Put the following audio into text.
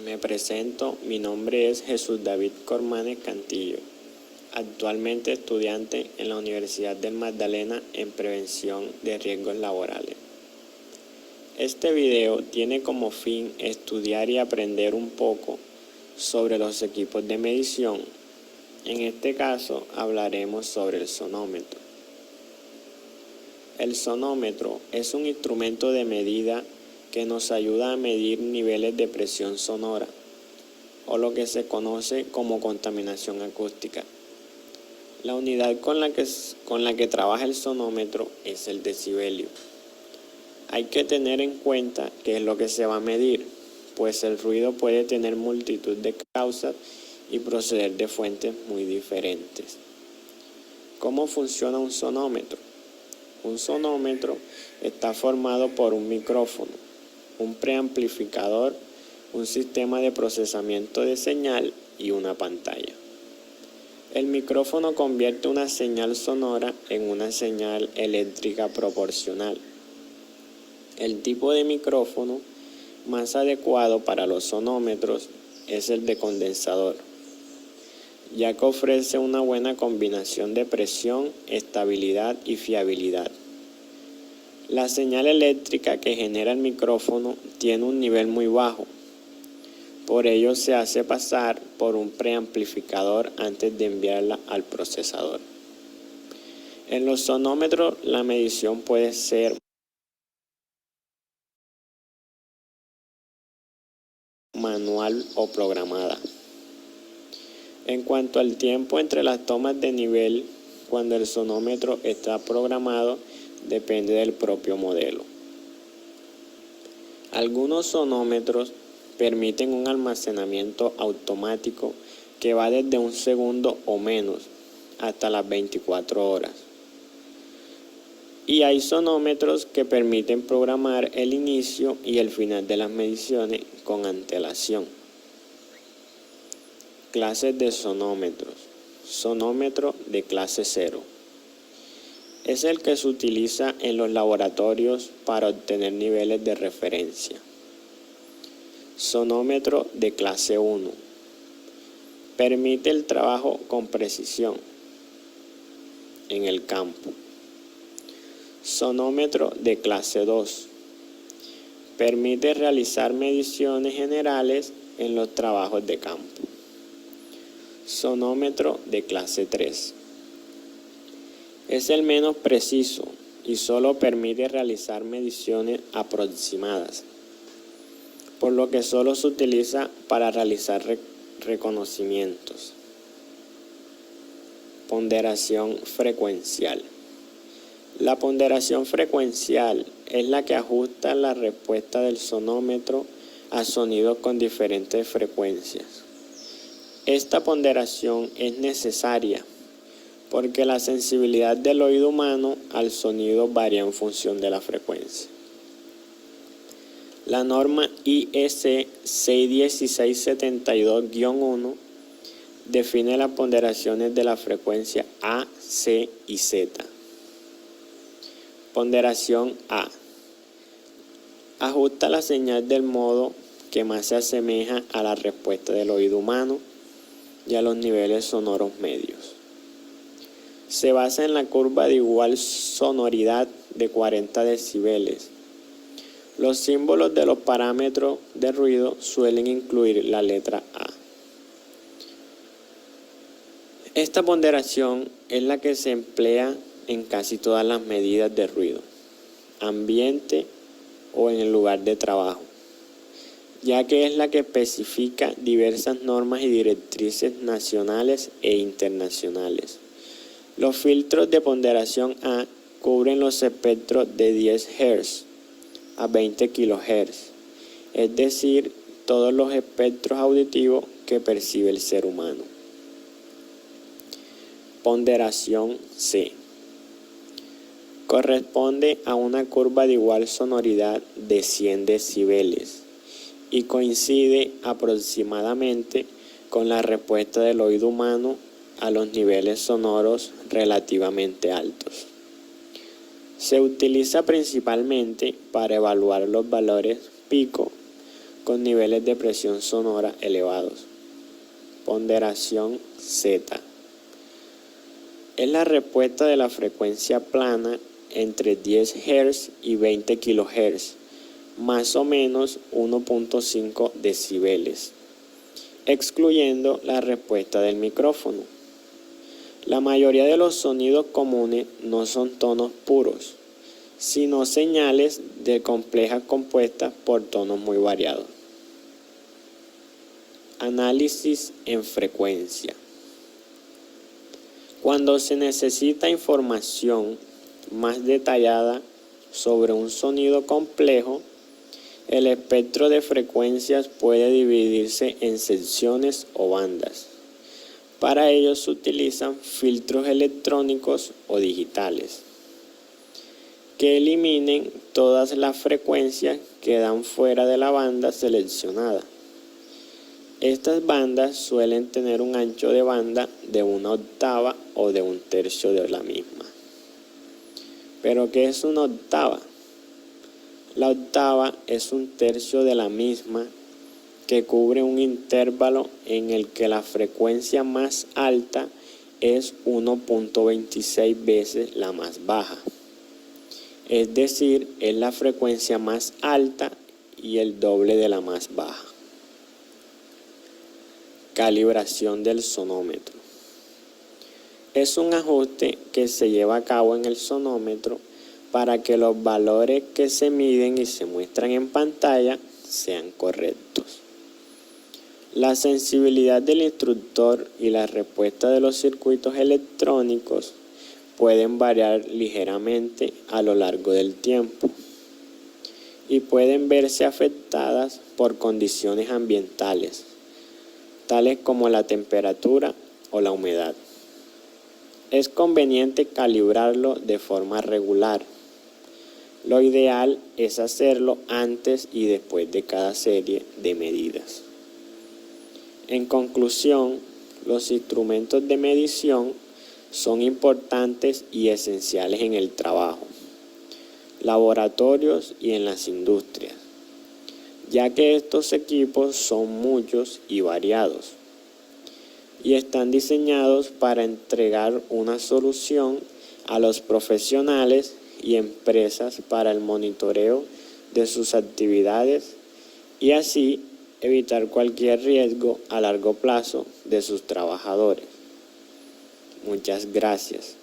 Me presento, mi nombre es Jesús David Cormanes Cantillo, actualmente estudiante en la Universidad del Magdalena en Prevención de Riesgos Laborales. Este video tiene como fin estudiar y aprender un poco sobre los equipos de medición. En este caso hablaremos sobre el sonómetro. El sonómetro es un instrumento de medida que nos ayuda a medir niveles de presión sonora, o lo que se conoce como contaminación acústica. La unidad con la que trabaja el sonómetro es el decibelio. Hay que tener en cuenta qué es lo que se va a medir, pues el ruido puede tener multitud de causas y proceder de fuentes muy diferentes. ¿Cómo funciona un sonómetro? Un sonómetro está formado por un micrófono, un preamplificador, un sistema de procesamiento de señal y una pantalla. El micrófono convierte una señal sonora en una señal eléctrica proporcional. El tipo de micrófono más adecuado para los sonómetros es el de condensador, ya que ofrece una buena combinación de presión, estabilidad y fiabilidad. La señal eléctrica que genera el micrófono tiene un nivel muy bajo, por ello se hace pasar por un preamplificador antes de enviarla al procesador. En los sonómetros la medición puede ser manual o programada. En cuanto al tiempo entre las tomas de nivel, cuando el sonómetro está programado, depende del propio modelo. Algunos sonómetros permiten un almacenamiento automático que va desde un segundo o menos hasta las 24 horas. Y hay sonómetros que permiten programar el inicio y el final de las mediciones con antelación. Clases de sonómetros. Sonómetro de clase 0. Es el que se utiliza en los laboratorios para obtener niveles de referencia. Sonómetro de clase 1. Permite el trabajo con precisión en el campo. Sonómetro de clase 2. Permite realizar mediciones generales en los trabajos de campo. Sonómetro de clase 3. Es el menos preciso y solo permite realizar mediciones aproximadas, por lo que solo se utiliza para realizar reconocimientos. Ponderación frecuencial. La ponderación frecuencial es la que ajusta la respuesta del sonómetro a sonidos con diferentes frecuencias. Esta ponderación es necesaria porque la sensibilidad del oído humano al sonido varía en función de la frecuencia. La norma IEC 61672-1 define las ponderaciones de la frecuencia A, C y Z. Ponderación A. Ajusta la señal del modo que más se asemeja a la respuesta del oído humano y a los niveles sonoros medios. Se basa en la curva de igual sonoridad de 40 decibeles. Los símbolos de los parámetros de ruido suelen incluir la letra A. Esta ponderación es la que se emplea en casi todas las medidas de ruido, ambiente o en el lugar de trabajo, ya que es la que especifica diversas normas y directrices nacionales e internacionales. Los filtros de ponderación A cubren los espectros de 10 Hz a 20 kHz, es decir, todos los espectros auditivos que percibe el ser humano. Ponderación C. Corresponde a una curva de igual sonoridad de 100 decibeles y coincide aproximadamente con la respuesta del oído humano a los niveles sonoros relativamente altos. Se utiliza principalmente para evaluar los valores pico con niveles de presión sonora elevados. Ponderación Z. Es la respuesta de la frecuencia plana entre 10 Hz y 20 kHz, más o menos 1.5 decibeles, excluyendo la respuesta del micrófono. La mayoría de los sonidos comunes no son tonos puros, sino señales de complejas compuestas por tonos muy variados. Análisis en frecuencia. Cuando se necesita información más detallada sobre un sonido complejo, el espectro de frecuencias puede dividirse en secciones o bandas. Para ello se utilizan filtros electrónicos o digitales que eliminen todas las frecuencias que dan fuera de la banda seleccionada. Estas bandas suelen tener un ancho de banda de 1/8 o de 1/3 de la misma. ¿Pero qué es una octava? La octava es 1/3 de la misma, que cubre un intervalo en el que la frecuencia más alta es 1.26 veces la más baja. Es decir, es la frecuencia más alta y el doble de la más baja. Calibración del sonómetro. Es un ajuste que se lleva a cabo en el sonómetro para que los valores que se miden y se muestran en pantalla sean correctos. La sensibilidad del instructor y la respuesta de los circuitos electrónicos pueden variar ligeramente a lo largo del tiempo y pueden verse afectadas por condiciones ambientales, tales como la temperatura o la humedad. Es conveniente calibrarlo de forma regular. Lo ideal es hacerlo antes y después de cada serie de medidas. En conclusión, los instrumentos de medición son importantes y esenciales en el trabajo, laboratorios y en las industrias, ya que estos equipos son muchos y variados y están diseñados para entregar una solución a los profesionales y empresas para el monitoreo de sus actividades y así evitar cualquier riesgo a largo plazo de sus trabajadores. Muchas gracias.